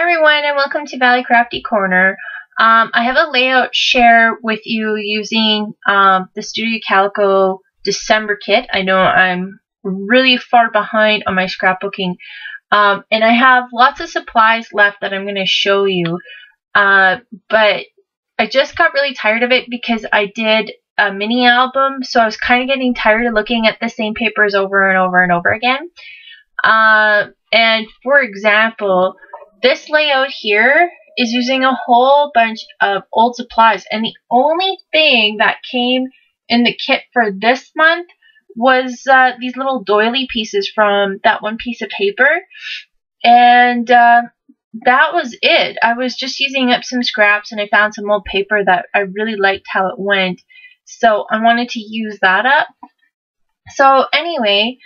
Hi everyone, and welcome to Valley Crafty Corner. I have a layout share with you using the Studio Calico December kit. I know I'm really far behind on my scrapbooking, and I have lots of supplies left that I'm going to show you, but I just got really tired of it because I did a mini album, so I was kind of getting tired of looking at the same papers over and over and over again. And for example, this layout here is using a whole bunch of old supplies, and the only thing that came in the kit for this month was these little doily pieces from that one piece of paper, and that was it. I was just using up some scraps, and I found some old paper that I really liked how it went, so I wanted to use that up. So anyway,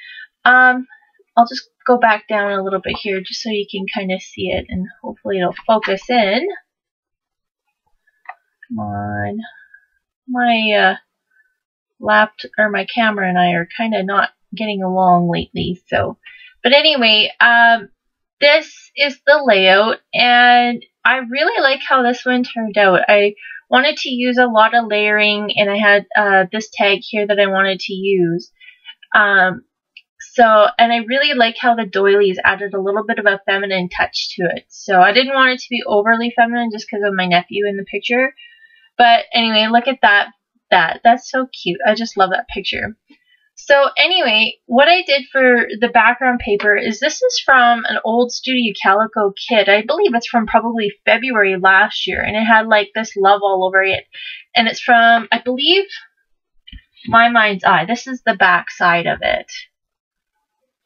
I'll just go back down a little bit here just so you can kind of see it, and hopefully it'll focus in. Come on. My my camera and I are kind of not getting along lately, so. But anyway, this is the layout, and I really like how this one turned out. I wanted to use a lot of layering, and I had this tag here that I wanted to use. And I really like how the doilies added a little bit of a feminine touch to it. So I didn't want it to be overly feminine just because of my nephew in the picture. But anyway, look at that. That's so cute. I just love that picture. So anyway, what I did for the background paper is this is from an old Studio Calico kit. I believe it's from probably February last year. And it had like this love all over it. And it's from, I believe, My Mind's Eye. This is the back side of it.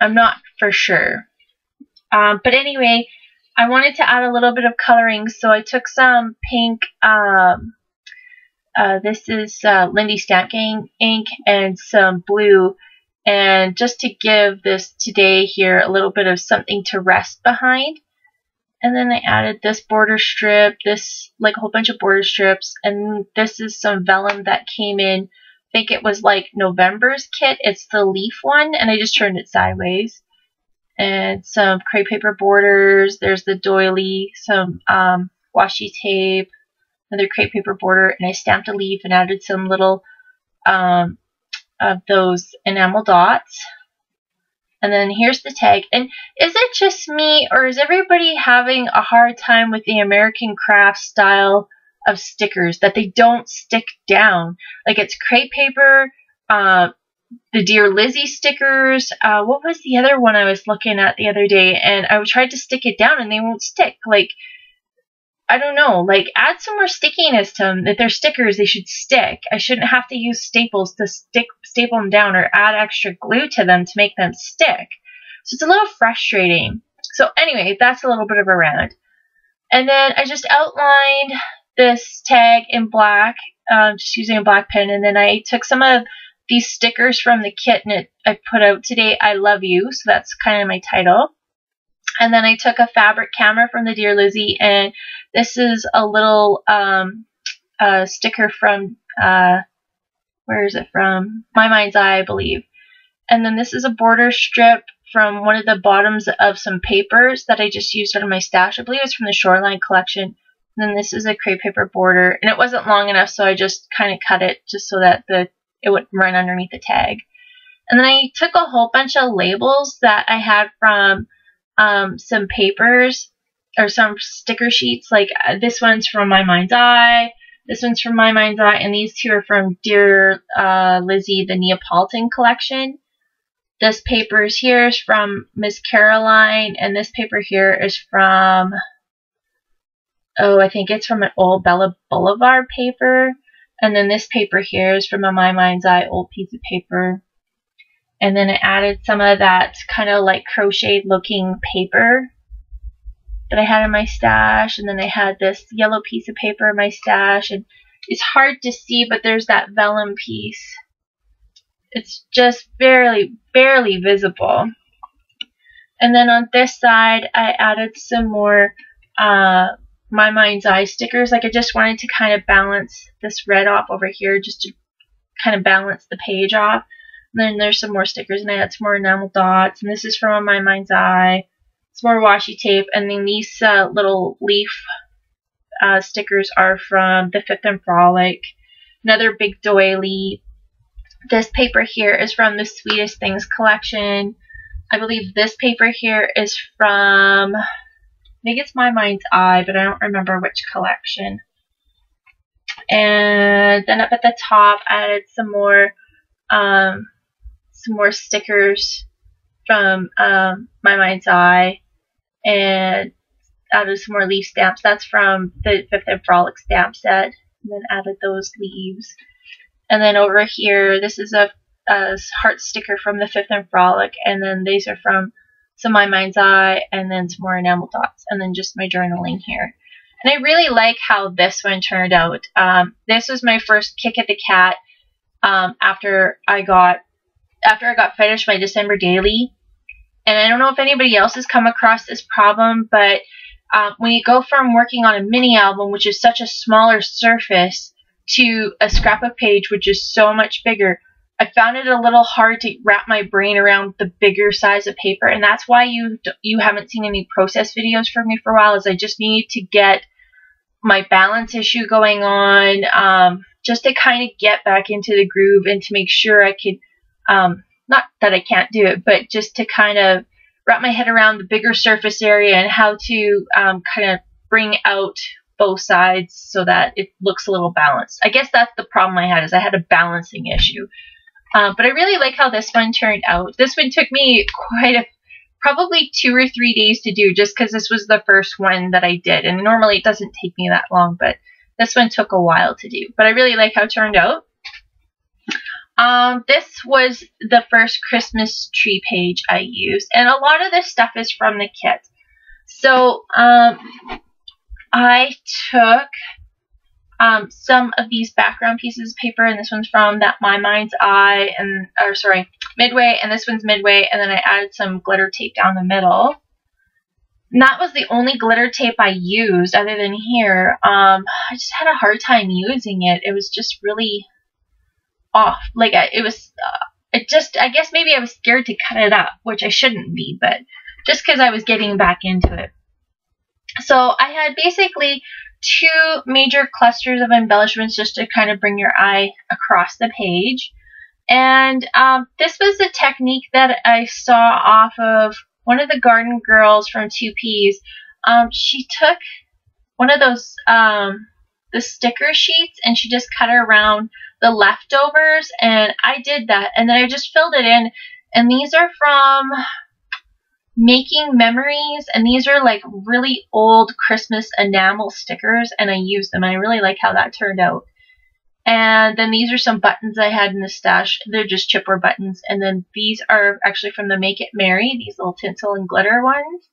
I'm not for sure. But anyway, I wanted to add a little bit of coloring, so I took some pink, this is Lindy Stamp Gang ink, and some blue, and just to give this today here a little bit of something to rest behind. And then I added this border strip, this, like a whole bunch of border strips, and this is some vellum that came in. I think it was like November's kit. It's the leaf one, and I just turned it sideways. And some crepe paper borders. There's the doily, some washi tape, another crepe paper border, and I stamped a leaf and added some little of those enamel dots. And then here's the tag. And is it just me, or is everybody having a hard time with the American craft style of stickers that they don't stick down? Like, it's crepe paper, the Dear Lizzie stickers, what was the other one I was looking at the other day, and I tried to stick it down and they won't stick. Like, I don't know, like, add some more stickiness to them. If they're stickers, they should stick. I shouldn't have to use staples to staple them down, or add extra glue to them to make them stick. So it's a little frustrating. So anyway, that's a little bit of a rant. And then I just outlined this tag in black, just using a black pen, and then I took some of these stickers from the kit, and I put out "Today I Love You," so that's kind of my title. And then I took a fabric camera from the Dear Lizzie, and this is a little sticker from, where is it from? My Mind's Eye, I believe. And then this is a border strip from one of the bottoms of some papers that I just used out of my stash. I believe it's from the Shoreline collection. And then this is a crepe paper border, and it wasn't long enough, so I just kind of cut it just so that it would run underneath the tag. And then I took a whole bunch of labels that I had from some papers, or some sticker sheets. Like, this one's from My Mind's Eye, this one's from My Mind's Eye, and these two are from Dear Lizzie, the Neapolitan collection. This paper here is from Miss Caroline, and this paper here is from, oh, I think it's from an old Bella Boulevard paper. And then this paper here is from a My Mind's Eye old piece of paper. And then I added some of that kind of like crocheted looking paper that I had in my stash. And then I had this yellow piece of paper in my stash. And it's hard to see, but there's that vellum piece. It's just barely visible. And then on this side, I added some more My Mind's Eye stickers. Like, I just wanted to kind of balance this red off over here, just to kind of balance the page off. And then there's some more stickers, and I had some more enamel dots, and this is from My Mind's Eye. some more washi tape, and then these little leaf stickers are from the Fifth and Frolic. Another big doily. This paper here is from the Sweetest Things collection. I believe this paper here is from, I think it's My Mind's Eye, but I don't remember which collection. And then up at the top, I added some more stickers from My Mind's Eye, and added some more leaf stamps. That's from the Fifth and Frolic stamp set, and then added those leaves. And then over here, this is a heart sticker from the Fifth and Frolic, and then these are from some My Mind's Eye, and then some more enamel dots, and then just my journaling here. And I really like how this one turned out. This was my first kick at the cat after I got finished my December daily. And I don't know if anybody else has come across this problem, but when you go from working on a mini album, which is such a smaller surface, to a scrapbook page, which is so much bigger, I found it a little hard to wrap my brain around the bigger size of paper, and that's why you haven't seen any process videos from me for a while, is I just need to get my balance issue going on, just to kind of get back into the groove and to make sure I could, not that I can't do it, but just to kind of wrap my head around the bigger surface area and how to kind of bring out both sides so that it looks a little balanced. I guess that's the problem I had, is I had a balancing issue. But I really like how this one turned out. This one took me probably 2 or 3 days to do, just because this was the first one that I did. And normally it doesn't take me that long, but this one took a while to do. But I really like how it turned out. This was the first Christmas tree page I used, and a lot of this stuff is from the kit. So I took some of these background pieces of paper, and this one's from that My Mind's Eye, Midway, and this one's Midway, and then I added some glitter tape down the middle. And that was the only glitter tape I used other than here. I just had a hard time using it. It was just really off. Like, I guess maybe I was scared to cut it up, which I shouldn't be, but just because I was getting back into it. So I had basically 2 major clusters of embellishments just to kind of bring your eye across the page. And this was a technique that I saw off of one of the garden girls from 2Ps. She took one of those the sticker sheets, and she just cut around the leftovers, and I did that, and then I just filled it in. And these are from Making Memories, and these are like really old Christmas enamel stickers, and I used them, and I really like how that turned out. And then these are some buttons I had in the stash. They're just chipboard buttons. And then these are actually from the Make It Merry, these little tinsel and glitter ones.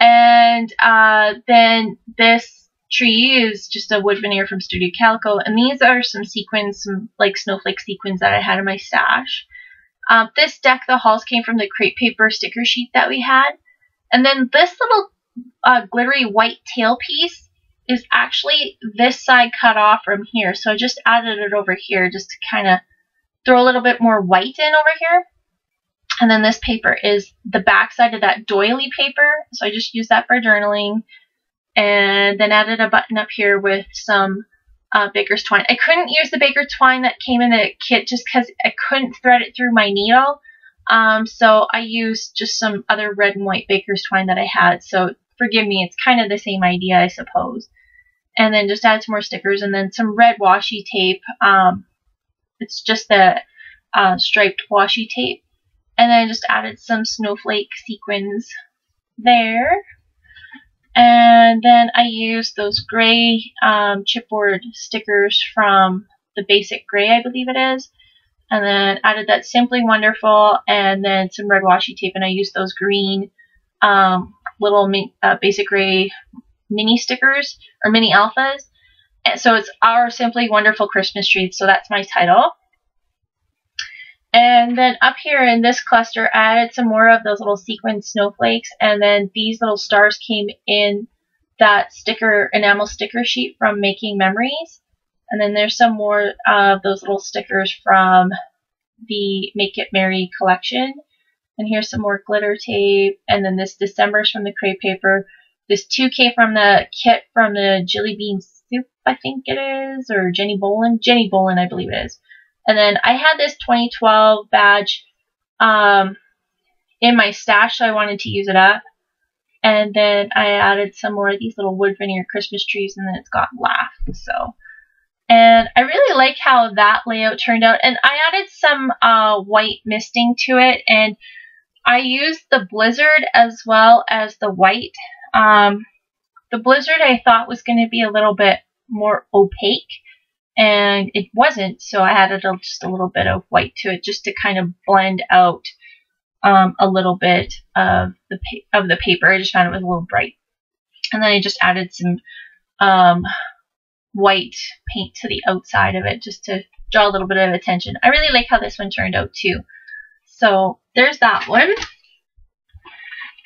And then this tree is just a wood veneer from Studio Calico, and these are some sequins, some like snowflake sequins that I had in my stash. This deck, the hulls came from the crepe paper sticker sheet that we had. And then this little glittery white tail piece is actually this side cut off from here. So I just added it over here just to kind of throw a little bit more white in over here. And then this paper is the back side of that doily paper. So I just used that for journaling. And then added a button up here with some baker's twine. I couldn't use the baker twine that came in the kit just because I couldn't thread it through my needle. So I used just some other red and white baker's twine that I had. So forgive me, it's kind of the same idea, I suppose. And then just add some more stickers, and then some red washi tape. It's just the striped washi tape. And then just added some snowflake sequins there. And then I used those gray chipboard stickers from the Basic Gray, I believe it is. And then added that Simply Wonderful, and then some red washi tape. And I used those green little Basic Gray mini stickers, or mini alphas. And so it's Our Simply Wonderful Christmas Tree, so that's my title. And then up here in this cluster, I added some more of those little sequin snowflakes, and then these little stars came in that enamel sticker sheet from Making Memories. And then there's some more of those little stickers from the Make It Merry collection. And here's some more glitter tape. And then this December's from the crepe paper. This 2K from the kit from the Jelly Bean Soup, I think it is, or Jenny Bolin. Jenny Bolin, I believe it is. And then I had this 2012 badge in my stash, so I wanted to use it up. And then I added some more of these little wood veneer Christmas trees, and then it's got laugh. So, and I really like how that layout turned out. And I added some white misting to it, and I used the blizzard as well as the white. The blizzard I thought was going to be a little bit more opaque, and it wasn't, so I added just a little bit of white to it just to kind of blend out a little bit of the paper. I just found it was a little bright. And then I just added some white paint to the outside of it just to draw a little bit of attention. I really like how this one turned out too. So there's that one.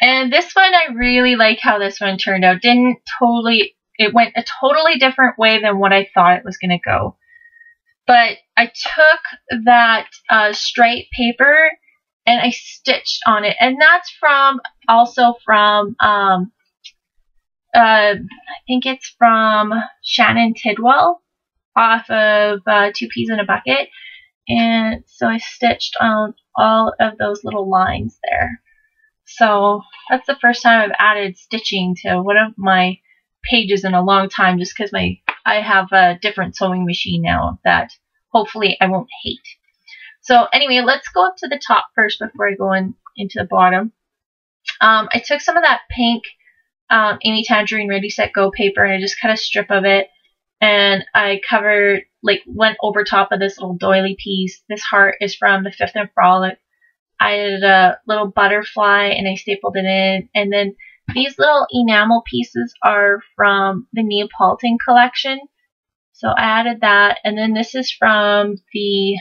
And this one, I really like how this one turned out. It went a totally different way than what I thought it was going to go. But I took that straight paper and I stitched on it. And that's also from I think it's from Shannon Tidwell off of Two Peas in a Bucket. And so I stitched on all of those little lines there. So that's the first time I've added stitching to one of my pages in a long time, just because I have a different sewing machine now that hopefully I won't hate. So anyway, let's go up to the top first before I go into the bottom. I took some of that pink Amy Tangerine Ready Set Go paper and I just cut a strip of it, and I went over top of this little doily piece. This heart is from the Fifth and Frolic. I did a little butterfly and I stapled it in, and then these little enamel pieces are from the Neapolitan collection. So I added that, and then this is from the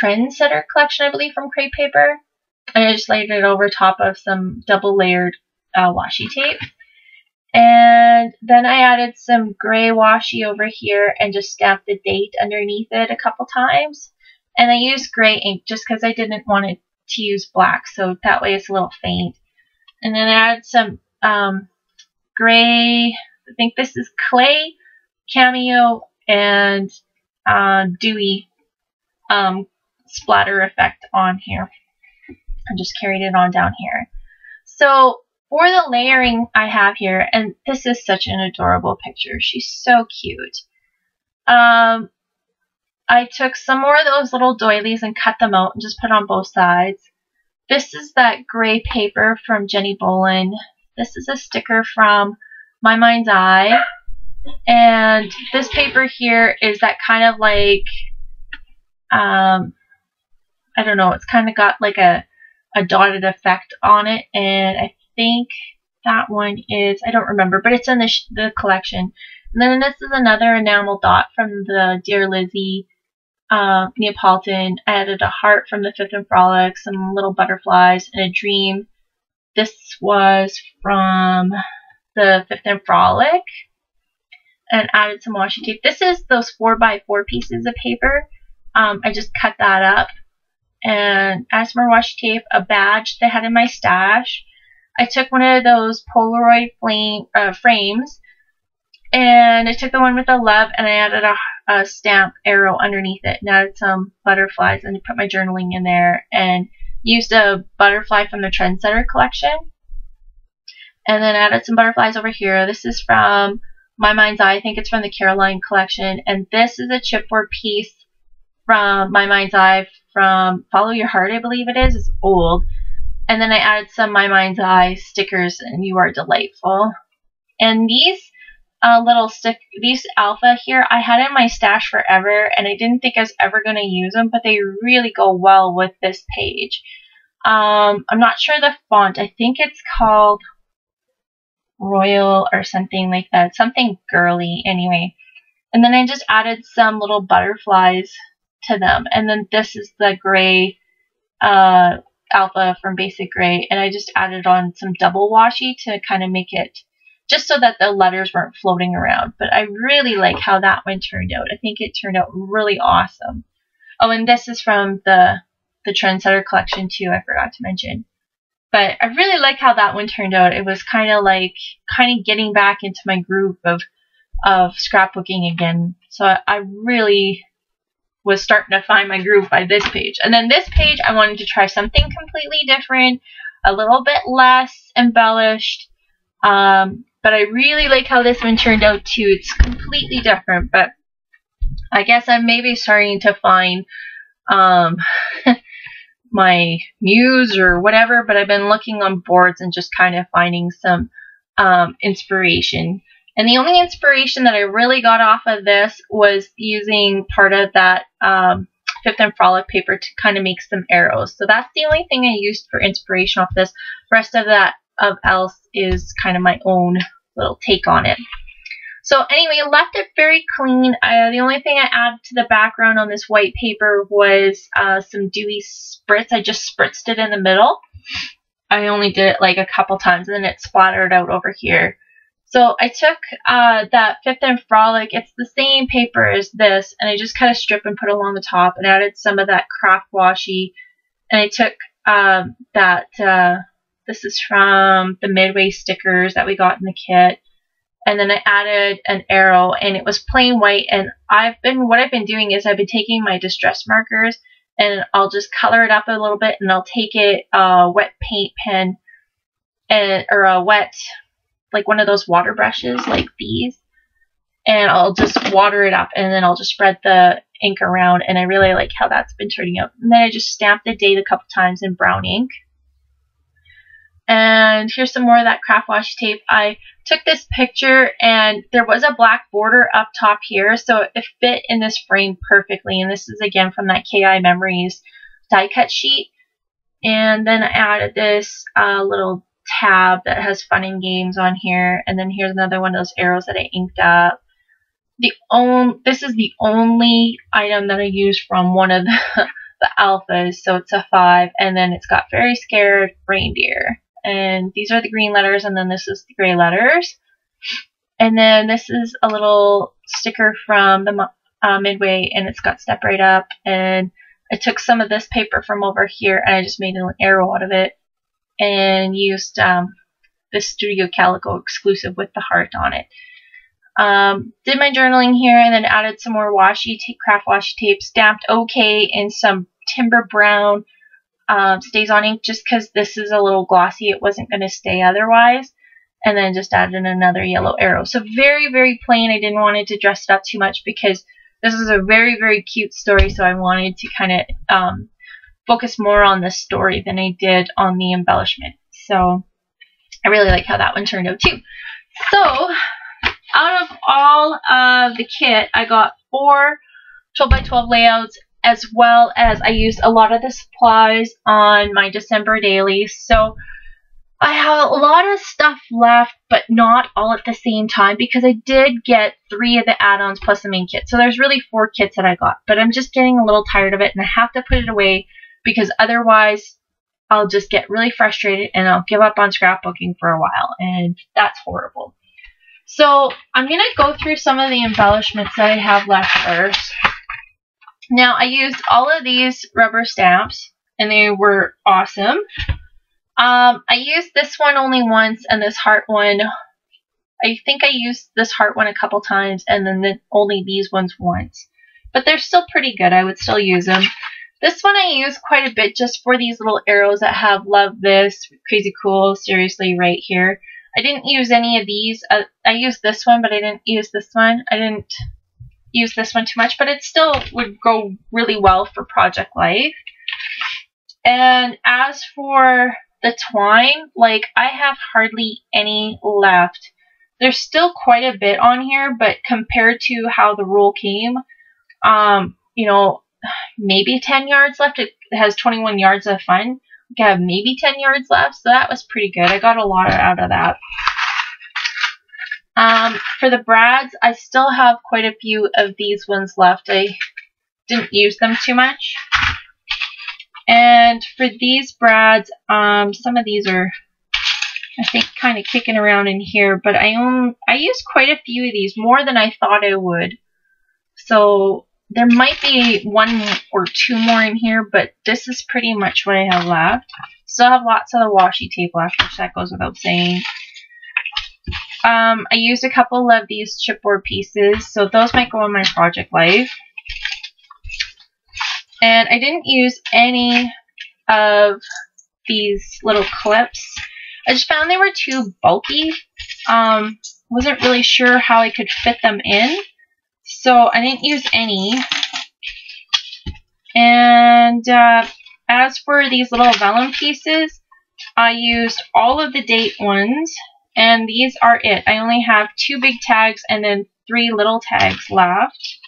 Trendsetter collection, I believe, from crepe paper. And I just laid it over top of some double layered washi tape. And then I added some gray washi over here and just stamped the date underneath it a couple times. And I used gray ink just because I didn't want it to use black, so that way it's a little faint. And then I added some gray, I think this is clay, cameo, and dewy splatter effect on here. I just carried it on down here. So for the layering I have here, and this is such an adorable picture. She's so cute. I took some more of those little doilies and cut them out and just put on both sides. This is that gray paper from Jenny Bolin. This is a sticker from My Mind's Eye. And this paper here is that kind of like, I don't know, it's kind of got like a dotted effect on it. And I think that one is, I don't remember, but it's in the collection. And then this is another enamel dot from the Dear Lizzie Neapolitan. I added a heart from the Fifth and Frolic, some little butterflies, and a dream. This was from the Fifth and Frolic, and added some washi tape. This is those 4x4 pieces of paper. I just cut that up and added some more washi tape, a badge that I had in my stash. I took one of those Polaroid frames, and I took the one with the love, and I added a stamp arrow underneath it, and added some butterflies, and put my journaling in there, and used a butterfly from the Trendsetter collection. And then added some butterflies over here. This is from My Mind's Eye. I think it's from the Caroline collection. And this is a chipboard piece from My Mind's Eye from Follow Your Heart, I believe it is. It's old. And then I added some My Mind's Eye stickers, and You Are Delightful. And these these alpha here, I had in my stash forever, and I didn't think I was ever going to use them, but they really go well with this page. I'm not sure the font. I think it's called Royal or something like that. Something girly, anyway. And then I just added some little butterflies to them. And then this is the gray alpha from Basic Gray, and I just added on some double washi to kind of make it, just so that the letters weren't floating around. But I really like how that one turned out. I think it turned out really awesome. Oh, and this is from the the Trendsetter collection too, I forgot to mention. But I really like how that one turned out. It was kind of getting back into my groove of scrapbooking again. So I really was starting to find my groove by this page. And then this page, I wanted to try something completely different, a little bit less embellished. But I really like how this one turned out too. It's completely different, but I guess I'm maybe starting to find my muse or whatever, but I've been looking on boards and just kind of finding some inspiration. And the only inspiration that I really got off of this was using part of that Fifth and Frolic paper to kind of make some arrows. So that's the only thing I used for inspiration off this. The rest of that else is kind of my own little take on it. So anyway, I left it very clean. The only thing I added to the background on this white paper was some dewy spritz. I just spritzed it in the middle. I only did it like a couple times, and then it splattered out over here. So I took that Fifth and Frolic, it's the same paper as this, and I just kind of stripped and put along the top and added some of that craft washi. And I took this is from the Midway stickers that we got in the kit. And then I added an arrow, and it was plain white. And what I've been doing is I've been taking my distress markers, and I'll just color it up a little bit, and I'll take it wet paint pen or a wet, like one of those water brushes like these, and I'll just water it up, and then I'll just spread the ink around. And I really like how that's been turning out. And then I just stamped the date a couple times in brown ink. And here's some more of that craft washi tape. I took this picture, and there was a black border up top here, so it fit in this frame perfectly. And this is again from that KI Memories die cut sheet. And then I added this little tab that has fun and games on here. And then here's another one of those arrows that I inked up. This is the only item that I used from one of the alphas, so it's a 5. And then it's got Very Scared Reindeer. And these are the green letters, and then this is the gray letters. And then this is a little sticker from the Midway, and it's got Step Right Up. And I took some of this paper from over here, and I just made an arrow out of it, and used this Studio Calico exclusive with the heart on it. Did my journaling here, and then added some more washi tape, craft washi tape, stamped OK in some Timber Brown Stays On ink, just because this is a little glossy. It wasn't going to stay otherwise. And then just added another yellow arrow. So very, very plain. I didn't want it to dress it up too much because this is a very, very cute story. So I wanted to kind of focus more on the story than I did on the embellishment. So I really like how that one turned out too. So out of all of the kit, I got 4 12x12 layouts, as well as I used a lot of the supplies on my December dailies. So I have a lot of stuff left, but not all at the same time, because I did get 3 of the add-ons plus the main kit. So there's really 4 kits that I got, but I'm just getting a little tired of it, and I have to put it away because otherwise I'll just get really frustrated and I'll give up on scrapbooking for a while, and that's horrible. So I'm going to go through some of the embellishments that I have left first. Now, I used all of these rubber stamps, and they were awesome. I used this one only once, and this heart one, I think I used this heart one a couple times, and then only these ones once. But they're still pretty good. I would still use them. This one I use quite a bit just for these little arrows that have love this, crazy cool, seriously right here. I didn't use any of these. I used this one, but I didn't use this one. I didn't use this one too much, but it still would go really well for Project Life. And as for the twine, like, I have hardly any left. There's still quite a bit on here, but compared to how the roll came, you know, maybe 10 yards left. It has 21 yards of fun. We have maybe 10 yards left, so that was pretty good. I got a lot out of that. For the brads, I still have quite a few of these ones left. I didn't use them too much. And for these brads, some of these are, I think, kind of kicking around in here, but I used quite a few of these, more than I thought I would. So there might be one or two more in here, but this is pretty much what I have left. Still have lots of the washi tape left, which that goes without saying. I used a couple of these chipboard pieces, so those might go in my project life. And I didn't use any of these little clips. I just found they were too bulky. Wasn't really sure how I could fit them in, so I didn't use any. And as for these little vellum pieces, I used all of the date ones, and these are it. I only have 2 big tags and then 3 little tags left.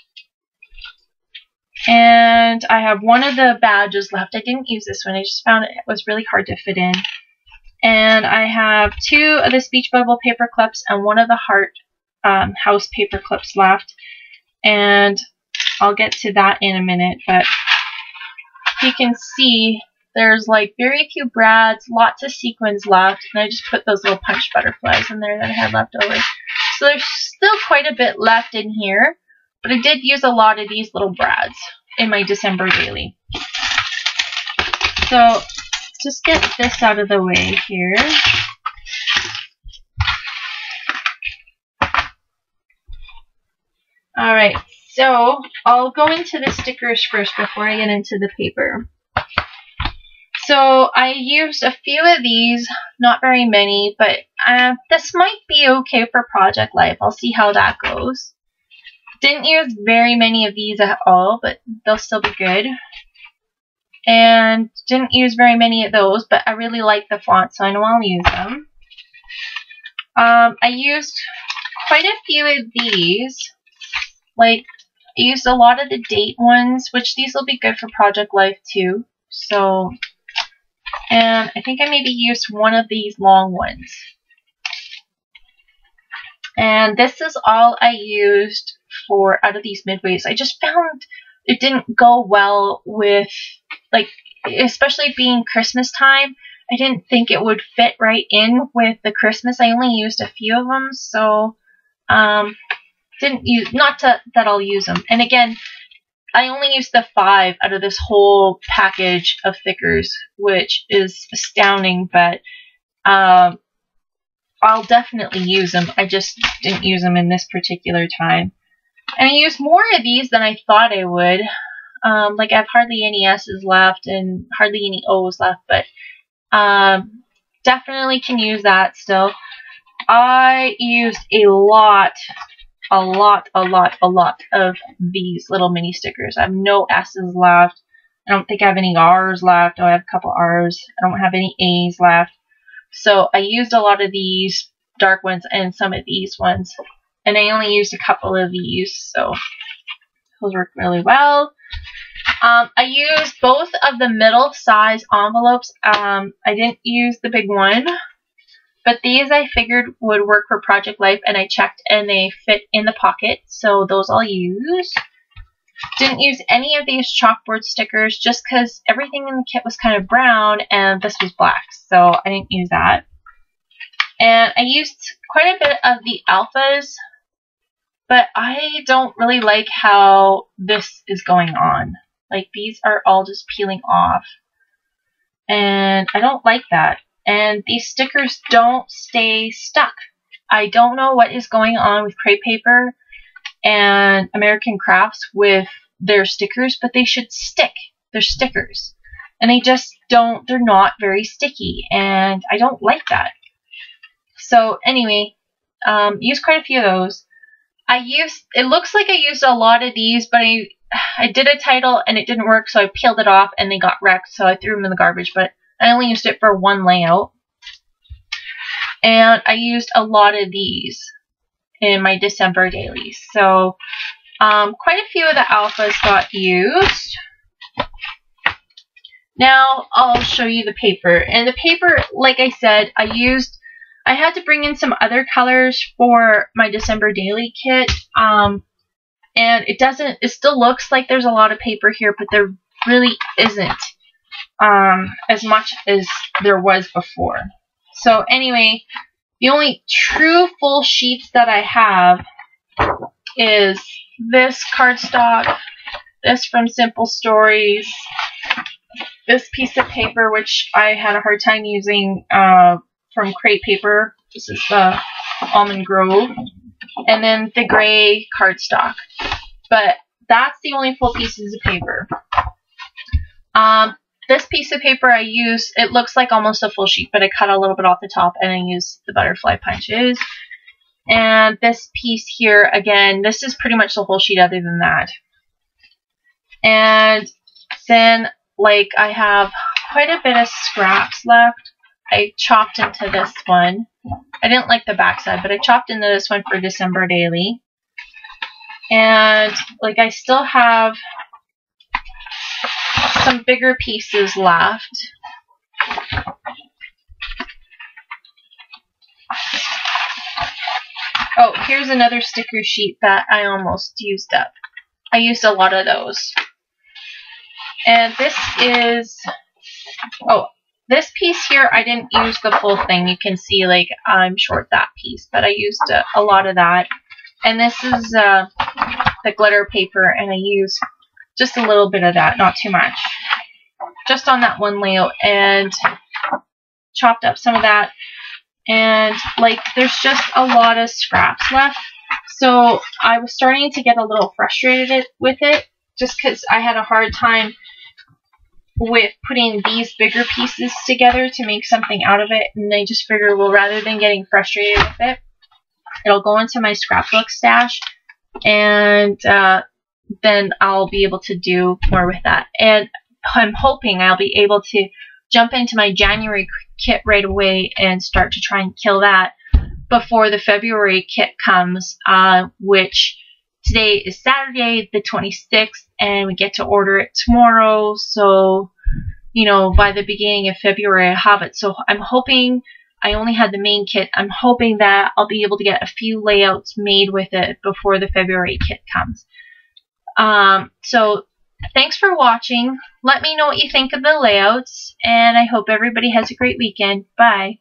And I have one of the badges left. I didn't use this one. I just found it was really hard to fit in. And I have 2 of the speech bubble paper clips and 1 of the heart house paper clips left. And I'll get to that in a minute. But you can see there's like very few brads, lots of sequins left. And I just put those little punch butterflies in there that I had left over. So there's still quite a bit left in here. But I did use a lot of these little brads in my December daily. So just get this out of the way here. Alright, so I'll go into the stickers first before I get into the paper. So I used a few of these, not very many, but this might be okay for project life. I'll see how that goes. Didn't use very many of these at all, but they'll still be good. And didn't use very many of those, but I really like the font, so I know I'll use them. I used quite a few of these. Like, I used a lot of the date ones, which these will be good for project life too. So, and I think I maybe used one of these long ones. And this is all I used for out of these midways. I just found it didn't go well with, like, especially being Christmas time. I didn't think it would fit right in with the Christmas. I only used a few of them, so didn't use, not to, that I'll use them. And again, I only used the 5 out of this whole package of thickers, which is astounding, but I'll definitely use them. I just didn't use them in this particular time. And I used more of these than I thought I would. Like, I have hardly any S's left and hardly any O's left, but definitely can use that still. I used a lot of these little mini stickers. I have no S's left. I don't think I have any R's left. Oh, I have a couple R's. I don't have any A's left. So I used a lot of these dark ones and some of these ones. And I only used a couple of these, so those work really well. I used both of the middle size envelopes. I didn't use the big one, but these I figured would work for project life, and I checked and they fit in the pocket, so those I'll use. Didn't use any of these chalkboard stickers just because everything in the kit was kind of brown and this was black, so I didn't use that. And I used quite a bit of the alphas, but I don't really like how this is going on. Like, these are all just peeling off. And I don't like that. And these stickers don't stay stuck. I don't know what is going on with crepe paper and American Crafts with their stickers, but they should stick. They're stickers. And they just don't, they're not very sticky. And I don't like that. So anyway, used quite a few of those. It looks like I used a lot of these, but I did a title and it didn't work, so I peeled it off and they got wrecked, so I threw them in the garbage, but I only used it for one layout. And I used a lot of these in my December dailies. So quite a few of the alphas got used. Now I'll show you the paper. And the paper, like I said, I had to bring in some other colors for my December daily kit. And it still looks like there's a lot of paper here, but there really isn't as much as there was before. So anyway, the only true full sheets that I have is this cardstock this from Simple Stories, this piece of paper, which I had a hard time using, from Crate Paper. This is the Almond Grove. And then the gray cardstock. But that's the only full pieces of paper. This piece of paper I use, it looks like almost a full sheet, but I cut a little bit off the top and I use the butterfly punches. And this piece here, again, this is pretty much the whole sheet other than that. And then, like, I have quite a bit of scraps left. I chopped into this one. I didn't like the backside, but I chopped into this one for December Daily. And, like, I still have some bigger pieces left. Oh, here's another sticker sheet that I almost used up. I used a lot of those. And this is, oh, this piece here, I didn't use the full thing. You can see, like, I'm short that piece, but I used a lot of that. And this is the glitter paper, and I used just a little bit of that, not too much. Just on that one layout, and chopped up some of that. And, like, there's just a lot of scraps left. So I was starting to get a little frustrated with it, just because I had a hard time with putting these bigger pieces together to make something out of it. And I just figured, well, rather than getting frustrated with it, it'll go into my scrapbook stash, and then I'll be able to do more with that. And I'm hoping I'll be able to jump into my January kit right away and start to try and kill that before the February kit comes, which today is Saturday the 26th, and we get to order it tomorrow. So, you know, by the beginning of February I have it. So I'm hoping, I only had the main kit, I'm hoping that I'll be able to get a few layouts made with it before the February kit comes. So thanks for watching. Let me know what you think of the layouts, and I hope everybody has a great weekend. Bye.